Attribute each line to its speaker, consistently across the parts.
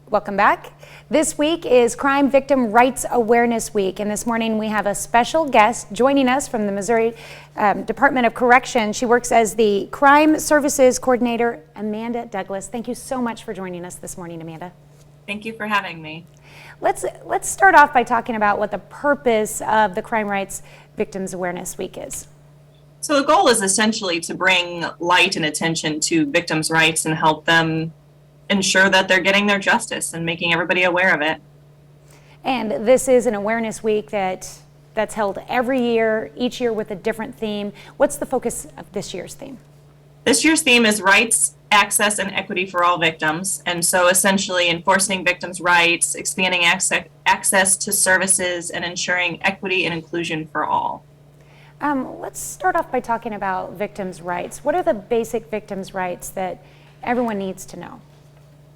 Speaker 1: Welcome back. This week is Crime Victim Rights Awareness Week, and this morning we have a special guest joining us from the Missouri Department of Correction. She works as the Crime Services Coordinator, Amanda Douglas. Thank you so much for joining us this morning, Amanda.
Speaker 2: Thank you for having me.
Speaker 1: Let's start off by talking about what the purpose of the Crime Rights Victims Awareness Week is.
Speaker 2: So the goal is essentially to bring light and attention to victims' rights and help them ensure that they're getting their justice and making everybody aware of it.
Speaker 1: And this is an awareness week that's held every year, each year with a different theme. What's the focus of this year's theme?
Speaker 2: This year's theme is rights, access, and equity for all victims. And so essentially enforcing victims' rights, expanding access to services, and ensuring equity and inclusion for all.
Speaker 1: Let's start off by talking about victims' rights. What are the basic victims' rights that everyone needs to know?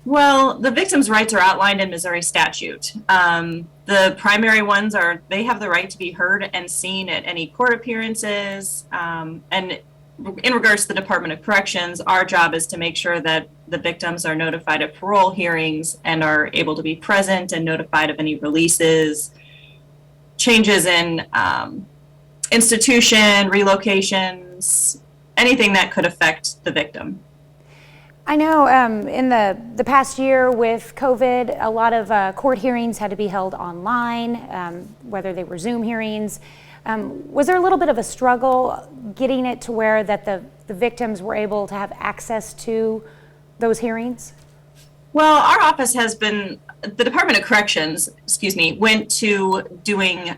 Speaker 2: Well, the victims' rights are outlined in Missouri statute. The primary ones are they have the right to be heard and seen at any court appearances. And in regards to the Department of Corrections, our job is to make sure that the victims are notified at parole hearings and are able to be present and notified of any releases, changes in institution, relocations, anything that could affect the victim.
Speaker 1: I know in the past year with COVID, a lot of court hearings had to be held online, whether they were Zoom hearings. Was there a little bit of a struggle getting it to where that the victims were able to have access to those hearings?
Speaker 2: Well, our office has been, the Department of Corrections, went to doing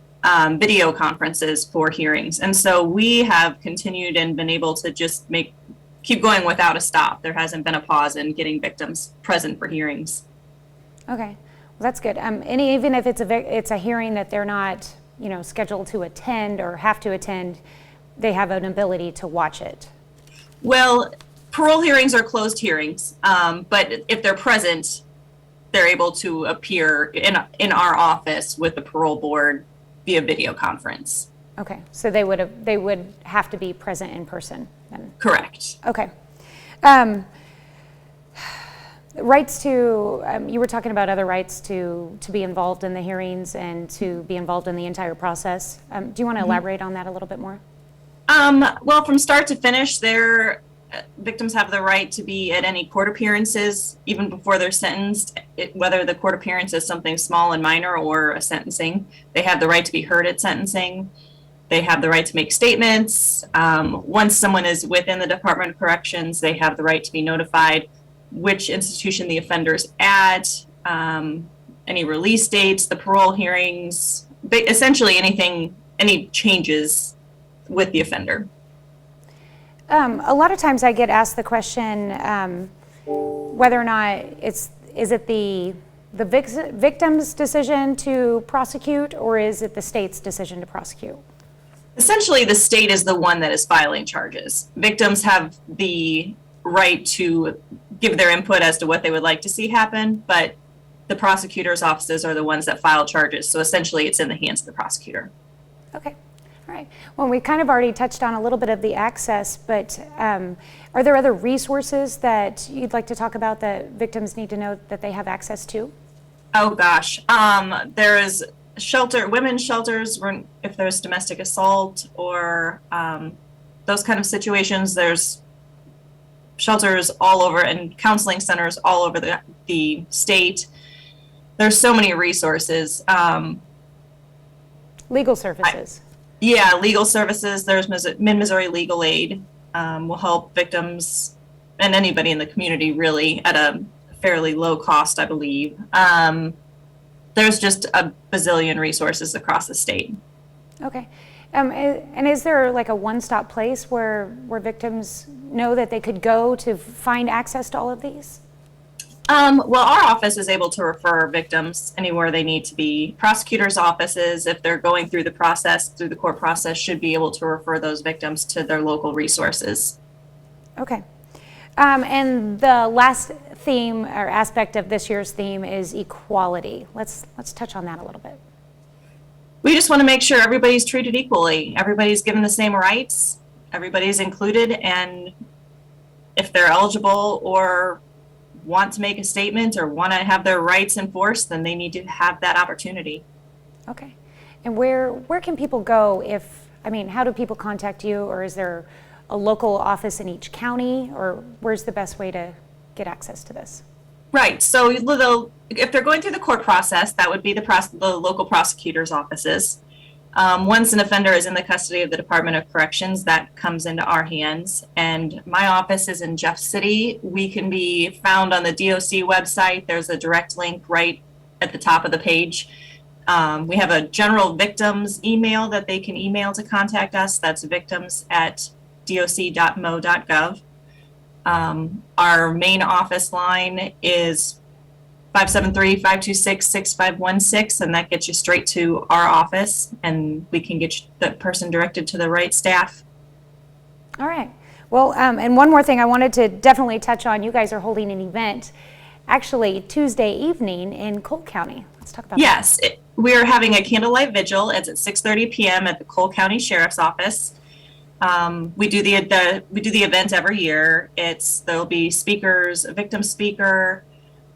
Speaker 2: video conferences for hearings. And so we have continued and been able to just keep going without a stop. There hasn't been a pause in getting victims present for hearings.
Speaker 1: Okay, well, that's good. And even if it's a hearing that they're not, scheduled to attend or have to attend, they have an ability to watch it.
Speaker 2: Well, parole hearings are closed hearings, but if they're present, they're able to appear in our office with the parole board via video conference.
Speaker 1: Okay, so they would have to be present in person then?
Speaker 2: Correct.
Speaker 1: Okay. Rights to, you were talking about other rights to be involved in the hearings and to be involved in the entire process. Do you want to elaborate on that a little bit more?
Speaker 2: Well, from start to finish, victims have the right to be at any court appearances, even before they're sentenced, whether the court appearance is something small and minor or a sentencing. They have the right to be heard at sentencing. They have the right to make statements. Once someone is within the Department of Corrections, they have the right to be notified which institution the offender's at, any release dates, the parole hearings, essentially any changes with the offender.
Speaker 1: A lot of times I get asked the question whether or not is it the victim's decision to prosecute or is it the state's decision to prosecute?
Speaker 2: Essentially, the state is the one that is filing charges. Victims have the right to give their input as to what they would like to see happen, but the prosecutor's offices are the ones that file charges. So essentially, it's in the hands of the prosecutor.
Speaker 1: Okay. All right. Well, we kind of already touched on a little bit of the access, but are there other resources that you'd like to talk about that victims need to know that they have access to?
Speaker 2: Oh, gosh. There is women's shelters if there's domestic assault or those kind of situations. There's shelters all over and counseling centers all over the state. There's so many resources.
Speaker 1: Legal services.
Speaker 2: Legal services. There's Mid-Missouri Legal Aid will help victims and anybody in the community really at a fairly low cost, I believe. There's just a bazillion resources across the state. Okay.
Speaker 1: And is there like a one-stop place where victims know that they could go to find access to all of these?
Speaker 2: Well, our office is able to refer victims anywhere they need to be. Prosecutors' offices, if they're going through through the court process, should be able to refer those victims to their local resources.
Speaker 1: Okay. And the last theme or aspect of this year's theme is equality. Let's touch on that a little bit.
Speaker 2: We just want to make sure everybody's treated equally. Everybody's given the same rights. Everybody's included, and if they're eligible or want to make a statement or want to have their rights enforced, then they need to have that opportunity.
Speaker 1: Okay. And where can people go how do people contact you, or is there a local office in each county, or where's the best way to get access to this?
Speaker 2: Right. So if they're going through the court process, that would be the local prosecutor's offices. Once an offender is in the custody of the Department of Corrections, that comes into our hands. And my office is in Jeff City. We can be found on the DOC website. There's a direct link right at the top of the page. We have a general victims email that they can email to contact us. That's victims@doc.mo.gov. Our main office line is 573-526-6516, and that gets you straight to our office, and we can get the person directed to the right staff.
Speaker 1: All right. Well, and one more thing I wanted to definitely touch on. You guys are holding an event actually Tuesday evening in Cole County. Let's talk about that.
Speaker 2: Yes, we're having a candlelight vigil. It's at 6:30 p.m. at the Cole County Sheriff's Office. We do the event every year. There'll be speakers, a victim speaker,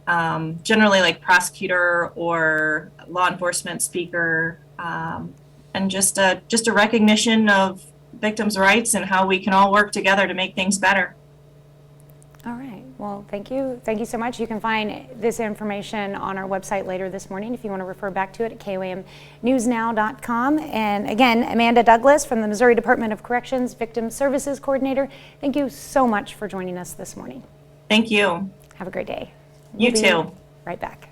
Speaker 2: generally like prosecutor or law enforcement speaker, and just a recognition of victims' rights and how we can all work together to make things better.
Speaker 1: All right. Well, thank you. Thank you so much. You can find this information on our website later this morning if you want to refer back to it at KOAMnewsnow.com. And again, Amanda Douglas from the Missouri Department of Corrections Victim Services Coordinator, thank you so much for joining us this morning.
Speaker 2: Thank you.
Speaker 1: Have a great day.
Speaker 2: You
Speaker 1: We'll be
Speaker 2: too.
Speaker 1: right back.